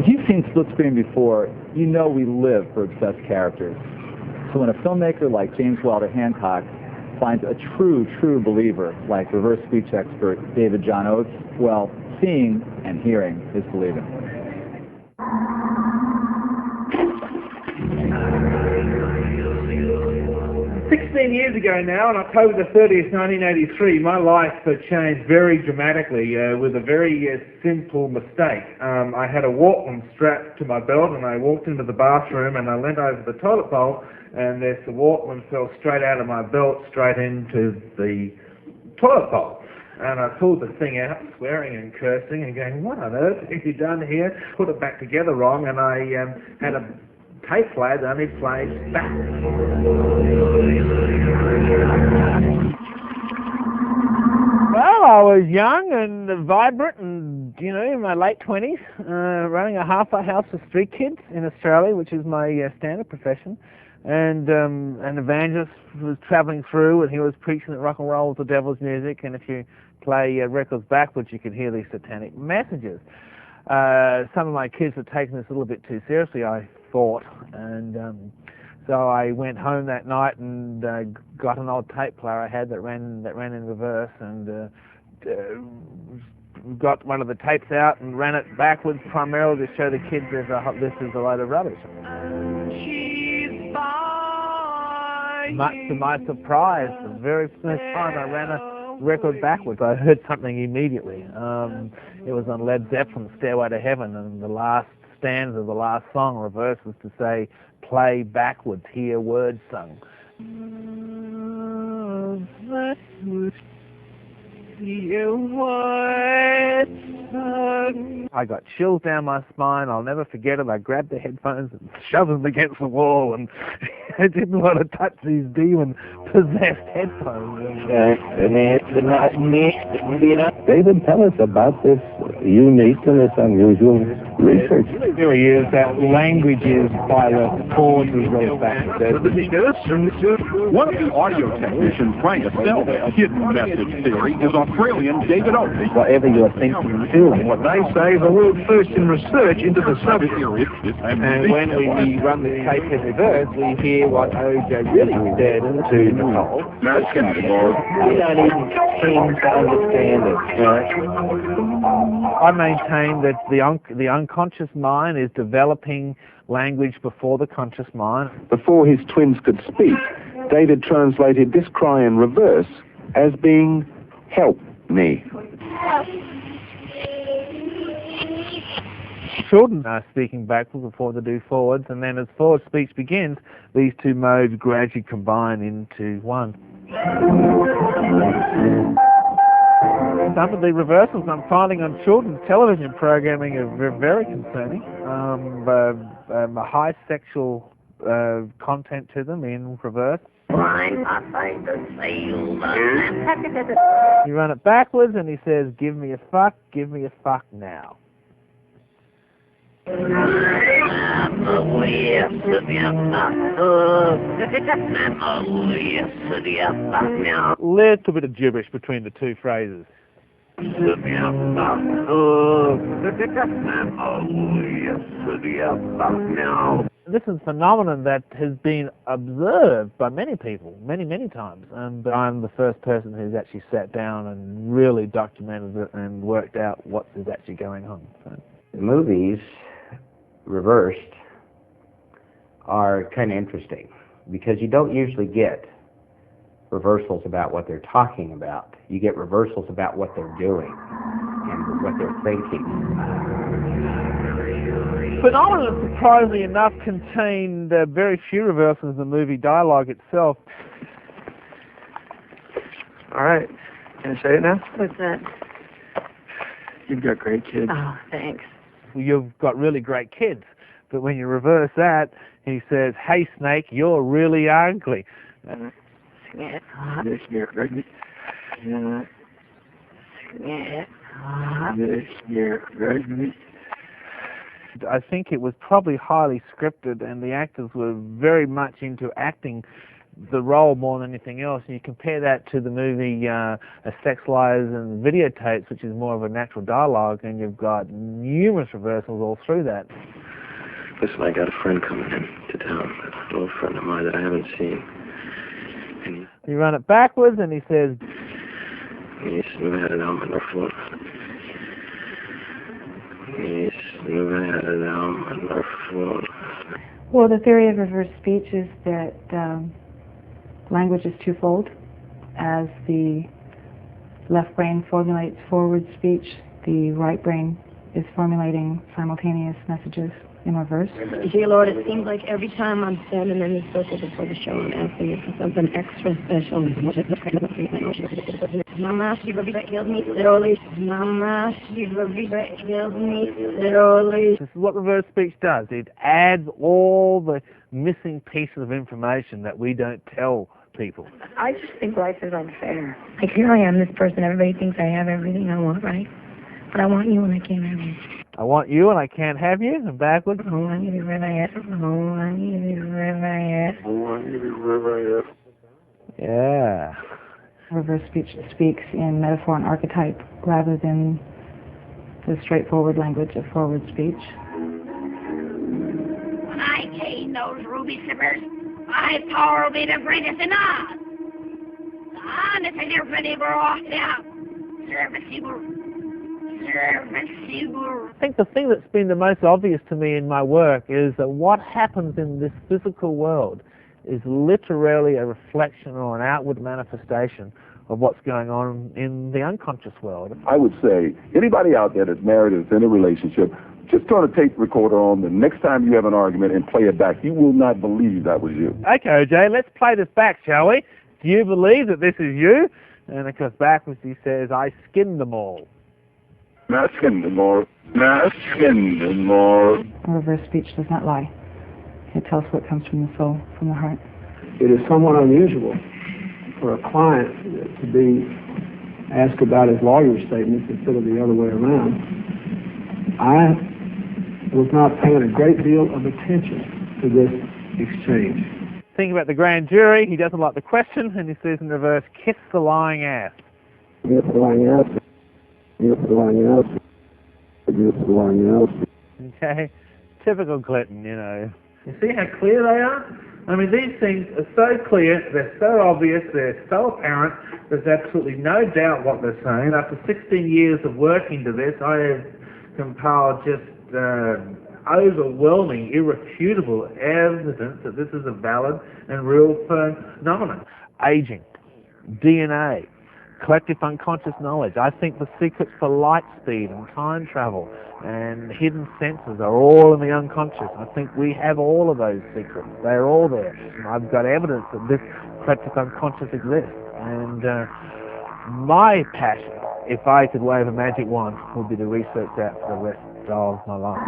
If you've seen Split Screen before, you know we live for obsessed characters. So when a filmmaker like James Wilder Hancock finds a true believer like reverse speech expert David John Oates, well, seeing and hearing is believing. 16 years ago now, on October the 30th, 1983, my life changed very dramatically with a very simple mistake. I had a Walkman strapped to my belt, and I walked into the bathroom, and I leant over the toilet bowl, and the Walkman fell straight out of my belt, straight into the toilet bowl. And I pulled the thing out, swearing and cursing, and going, "What on earth have you done here?" Put it back together wrong, and I had a tape player that only plays back. Well, I was young and vibrant and, in my late 20s, running a halfway house for street kids in Australia, which is my standard profession. And an evangelist was travelling through, and he was preaching that rock and roll was the devil's music, and if you play records backwards, you can hear these satanic messages. Some of my kids were taking this a little bit too seriously, I thought, and so I went home that night and got an old tape player I had that ran in reverse, and got one of the tapes out and ran it backwards, primarily to show the kids this is a load of rubbish. Much to my surprise, the very first time I ran a record backwards, I heard something immediately. It was on Led Zeppelin's Stairway to Heaven, and the last stanza of the last song, reverse, was to say, "Play backwards, hear words sung." I got chills down my spine. I'll never forget it. I grabbed the headphones and shoved them against the wall, and I didn't want to touch these demon-possessed headphones. David, tell us about this unique and this unusual research. It really is that language is by the chords as well as back. One of the audio technicians trying to sell the hidden message theory is Australian David Oates. Whatever you're thinking and feeling, what they say is the world first in research into the subject. And when we run the tape in reverse, we hear what OJ really said to Nicole. We don't even seem to understand it. I maintain that the unconscious mind is developing language before the conscious mind. Before his twins could speak, David translated this cry in reverse as being, "Help me." Children are speaking backwards before they do forwards, and then as forward speech begins, these two modes gradually combine into one. Some of the reversals I'm finding on children's television programming are very concerning. A high sexual content to them in reverse. You run it backwards and he says, give me a fuck now. Little bit of gibberish between the two phrases. This is a phenomenon that has been observed by many people, many times, and I'm the first person who's actually sat down and really documented it and worked out what is actually going on. So. The movies, reversed, are kind of interesting because you don't usually get reversals about what they're talking about. You get reversals about what they're doing and what they're thinking. Phenomenon, surprisingly enough, contained very few reversals in the movie dialogue itself. All right. Can I say it now? What's that? You've got great kids. Oh, thanks. You've got really great kids. But when you reverse that, he says, "Hey, Snake, you're really ugly." I think it was probably highly scripted, and the actors were very much into acting the role more than anything else. And you compare that to the movie Sex, Lies and Videotapes, which is more of a natural dialogue, and you've got numerous reversals all through that. Listen, I got a friend coming in to town, an old friend of mine that I haven't seen. And you run it backwards, and he says, he's had it on my phone. Well, the theory of reverse speech is that language is twofold. As the left brain formulates forward speech, the right brain is formulating simultaneous messages in reverse. Dear Lord, it seems like every time I'm standing in this circle before the show, I'm asking you for something extra special. Mama, Shiva killed me slowly. Mama, Shiva killed me slowly. This is what reverse speech does. It adds all the missing pieces of information that we don't tell people. I just think life is unfair. Like, here I am, this person, everybody thinks I have everything I want, right? But I want you and I can't have you. I want you and I can't have you, and backwards. Oh, I need where I am. Oh, I need where I am. Oh, I need where I am. Yeah. Reverse speech speaks in metaphor and archetype rather than the straightforward language of forward speech. When I gain those ruby slippers, my power will be the greatest in Oz. Honest, I never been able to walk down. Serviceable. I think the thing that's been the most obvious to me in my work is that what happens in this physical world is literally a reflection or an outward manifestation of what's going on in the unconscious world. I would say anybody out there that's married and is in a relationship, just turn a tape recorder on the next time you have an argument and play it back. You will not believe that was you. Okay, OJ, let's play this back, shall we? Do you believe that this is you? And it goes backwards. He says, I skinned them all. Not skinned them all. Not skinned them all. Reverse speech does not lie. It tells what comes from the soul, from the heart. It is somewhat unusual for a client to be asked about his lawyer's statements instead of the other way around. I was not paying a great deal of attention to this exchange. Think about the grand jury. He doesn't like the question, and he says in reverse, kiss the lying ass. Kiss the lying ass. Kiss the lying ass. Kiss the lying ass. Okay, typical Clinton, you know. You see how clear they are? I mean, these things are so clear, they're so obvious, they're so apparent, there's absolutely no doubt what they're saying. After 16 years of working to this, I have compiled just overwhelming, irrefutable evidence that this is a valid and real phenomenon. Aging, DNA, collective unconscious knowledge. I think the secrets for light speed and time travel and hidden senses are all in the unconscious. I think we have all of those secrets. They're all there. And I've got evidence that this collective unconscious exists. And my passion, if I could wave a magic wand, would be to research that for the rest of my life.